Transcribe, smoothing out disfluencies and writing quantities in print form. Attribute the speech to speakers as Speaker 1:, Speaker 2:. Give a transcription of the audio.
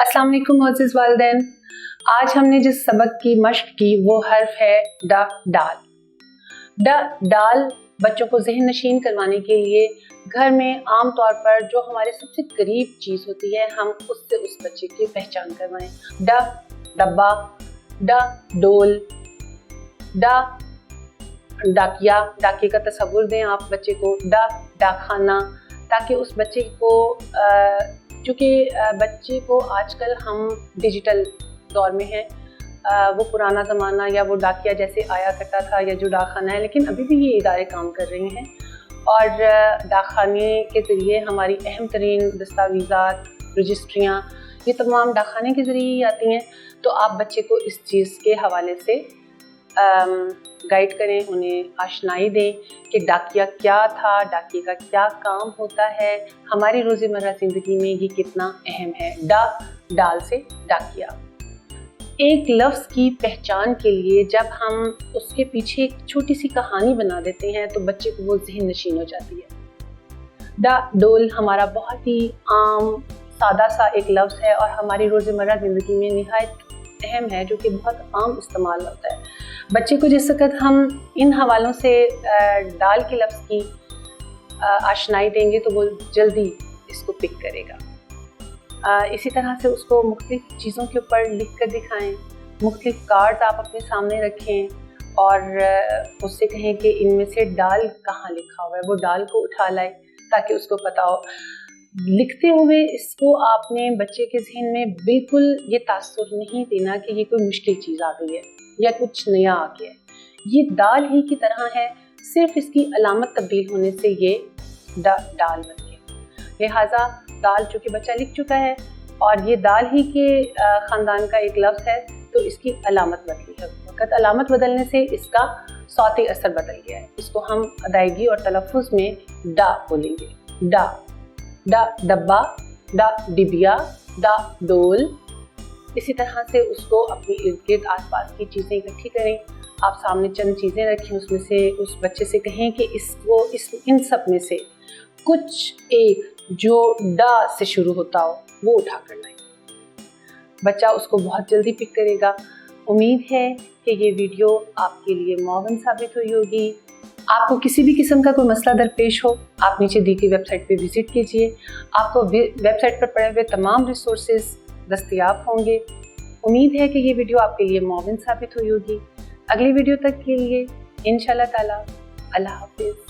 Speaker 1: अस्सलाम वालेकुम मोअज़्ज़िज़ वालिदैन। आज हमने जिस सबक की मश्क की वो हर्फ है ड डाल। ड डाल बच्चों को ज़हन नशीन करवाने के लिए घर में आम तौर पर जो हमारे सबसे करीब चीज़ होती है हम उससे उस बच्चे की पहचान करवाएं। ड डब्बा, ड डोल, ड डाकिया, डाकिए का तस्वुर दें आप बच्चे को, ड डाकखाना, ताकि उस बच्चे को चूँकि बच्चे को आजकल हम डिजिटल दौर में हैं, वो पुराना ज़माना या वो डाकिया जैसे आया करता था या जो डाकखाना है, लेकिन अभी भी ये इदारे काम कर रहे हैं और डाकखाने के ज़रिए हमारी अहम तरीन दस्तावेज़ात, रजिस्ट्रियाँ, ये तमाम डाकखाने के ज़रिए ही आती हैं। तो आप बच्चे को इस चीज़ के हवाले से गाइड करें, उन्हें आशनाई दें कि डाकिया क्या था, डाकिए का क्या काम होता है, हमारी रोज़मर्रा ज़िंदगी में ये कितना अहम है। डाल से डाकिया। एक लफ्ज़ की पहचान के लिए जब हम उसके पीछे एक छोटी सी कहानी बना देते हैं तो बच्चे को वो ज़हन नशीन हो जाती है। डोल हमारा बहुत ही आम सादा सा एक लफ्ज़ है और हमारी रोज़मर्रा ज़िंदगी में निहायत अहम है, जो कि बहुत आम इस्तेमाल होता है। बच्चे को जिस वक्त हम इन हवालों से डाल के लफ्ज़ की आशनाई देंगे तो वो जल्दी इसको पिक करेगा। इसी तरह से उसको मुख्तलिफ चीज़ों के ऊपर लिख कर दिखाएं, मुख्तलिफ कार्ड्स आप अपने सामने रखें और उससे कहें कि इनमें से डाल कहाँ लिखा हुआ है, वो डाल को उठा लाए ताकि उसको पता हो। लिखते हुए इसको आपने बच्चे के ज़हन में बिल्कुल ये तासुर नहीं देना कि ये कोई मुश्किल चीज़ आ गई है या कुछ नया आ गया है। ये दाल ही की तरह है, सिर्फ इसकी अलामत तब्दील होने से ये डाल बन गया। लिहाजा दाल चूँकि बच्चा लिख चुका है और ये दाल ही के ख़ानदान का एक लफ्ज़ है तो इसकी अलामत बदली है। वक़्त अलामत बदलने से इसका सौती असर बदल गया है। इसको हम अदायगी और तलफ़ुज़ में डा बोलेंगे। डा डब्बा, डा डिबिया, डा डोल। इसी तरह से उसको अपनी इर्द गिर्द आसपास की चीज़ें इकट्ठी करें। आप सामने चंद चीज़ें रखें, उसमें से उस बच्चे से कहें कि इन सब में से कुछ एक जो डा से शुरू होता हो वो उठा कर लाएं। बच्चा उसको बहुत जल्दी पिक करेगा। उम्मीद है कि ये वीडियो आपके लिए मुआवन साबित हुई होगी। आपको किसी भी किस्म का कोई मसला दरपेश हो, आप नीचे दी गई वेबसाइट पे विज़िट कीजिए। आपको वेबसाइट पर पड़े हुए तमाम रिसोर्सेज दस्तयाब होंगे। उम्मीद है कि ये वीडियो आपके लिए मुआविन साबित हुई होगी। अगली वीडियो तक के लिए इंशाअल्लाह ताला अल्लाह हाफ़िज़।